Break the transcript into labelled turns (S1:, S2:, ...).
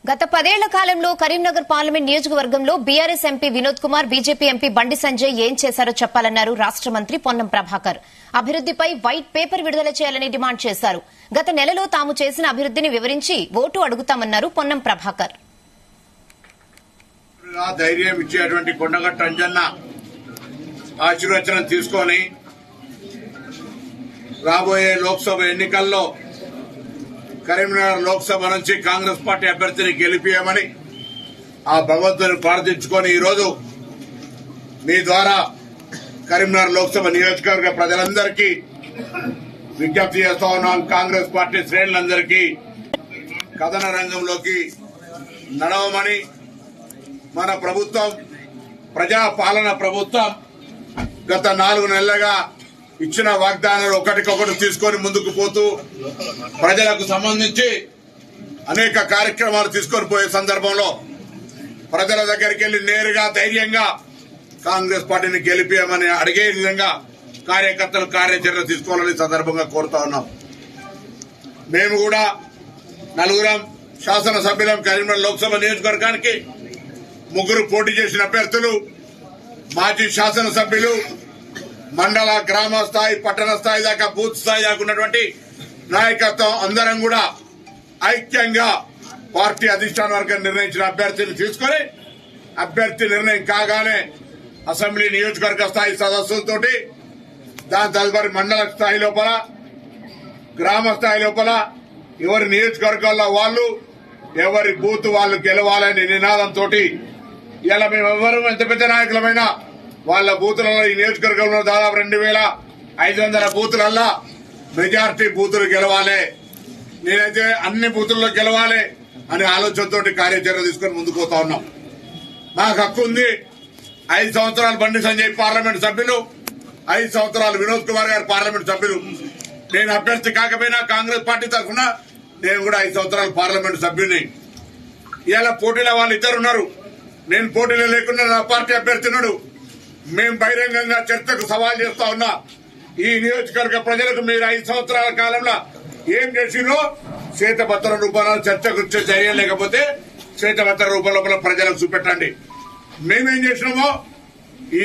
S1: గత 10 ఏళ్ల కాలంలో కరీంనగర్ పార్లమెంట్ నియోజకవర్గంలో BRS MP Vinod Kumar, BJP MP Bandi Sanjay ఏం చేశారో చెప్పాలన్నారు రాష్ట మంత్రి పొన్నం ప్రభాకర్. అభివృద్దిపై వైట్ పేపర్ విడుదల చేయాలని డిమాండ్ చేశారు. గత నెలలో తాము చేసిన అభివృద్దిని వివరించి ఓటు అడుగుతామన్నారు పొన్నం ప్రభాకర్.
S2: ధైర్యం ఇచ్చేటువంటి కొండగట్టు అంజన్న ఆశీర్వచనం తీసుకొని రాబోయే లోక్సభ ఎన్నికల్లో కరీంనగర్ లోక్సభ నుంచి కాంగ్రెస్ పార్టీ అభ్యర్థిని గెలిపియమని ఆ భగవంతుని ప్రార్థించుకొని ఈరోజు మీ ద్వారా కరీంనగర్ లోక్సభ నియోజకవర్గ ప్రజలందరికీ విజ్ఞప్తి చేస్తా ఉన్నాం. కాంగ్రెస్ పార్టీ శ్రేణులందరికీ కథన రంగంలోకి నడవమని, మన ప్రభుత్వం ప్రజాపాలన ప్రభుత్వం గత 4 నెలలుగా ఇచ్చిన వాగ్దానాలు ఒకటికొకటి తీసుకొని ముందుకు పోతూ ప్రజలకు సంబంధించి అనేక కార్యక్రమాలు తీసుకొని పోయే సందర్భంలో ప్రజల దగ్గరికి వెళ్లి నేరుగా ధైర్యంగా కాంగ్రెస్ పార్టీని గెలిపియమని అడిగే విధంగా కార్యకర్తలు కార్యాచరణ తీసుకోవాలని సందర్భంగా కోరుతా ఉన్నాం. మేము కూడా 4 శాసనసభ్యులం కరీంనగర్ లోక్సభ నియోజకవర్గానికి 3 పోటీ చేసిన అభ్యర్థులు, మాజీ శాసనసభ్యులు, మండల, గ్రామ స్థాయి, పట్టణ స్థాయి దాకా, బూత్ స్థాయి దాకా ఉన్నటువంటి నాయకత్వం అందరం కూడా ఐక్యంగా పార్టీ అధిష్టాన వర్గం నిర్ణయించిన అభ్యర్థిని తీసుకుని అభ్యర్థి నిర్ణయం కాగానే అసెంబ్లీ నియోజకవర్గ స్థాయి సదస్సులతోటి, దాని తదుపరి మండల స్థాయి లోపల, గ్రామ స్థాయి లోపల ఎవరి నియోజకవర్గాల్లో వాళ్ళు, ఎవరి బూత్ వాళ్ళు గెలవాలనే నినాదంతో ఇలా మేమెవ్వరూ ఎంత పెద్ద నాయకులమైనా వాళ్ళ బూతులలో ఈ నియోజకవర్గంలో దాదాపు 2500 బూతులల్లా మెజార్టీ బూతులు గెలవాలి, నేనైతే అన్ని బూతుల్లో గెలవాలి అనే ఆలోచనతో కార్యాచరణ తీసుకుని ముందుకు పోతా ఉన్నాం. మాకు హక్కు ఉంది. 5 సంవత్సరాలు బండి సంజయ్ పార్లమెంట్ సభ్యులు, 5 సంవత్సరాలు వినోద్ కుమార్ గారు పార్లమెంట్ సభ్యులు. నేను అభ్యర్థి కాకపోయినా కాంగ్రెస్ పార్టీ తరఫున నేను కూడా 5 సంవత్సరాలు పార్లమెంట్ సభ్యుని. ఇలా పోటీలో వాళ్ళు ఇద్దరున్నారు. నేను పోటీలో లేకుండా నా పార్టీ అభ్యర్థి ఉన్నాడు. మేము బహిరంగంగా చర్చకు సవాల్ చేస్తా ఉన్నా. ఈ నియోజకవర్గ ప్రజలకు మీరు 5 సంవత్సరాల కాలంలో ఏం చేసినో శ్వేతపత్రం రూపంలో చర్చకు వచ్చే ధైర్యం లేకపోతే శ్వేతపత్ర రూపంలో ప్రజలకు చూపెట్టండి. మేమేం చేసినామో ఈ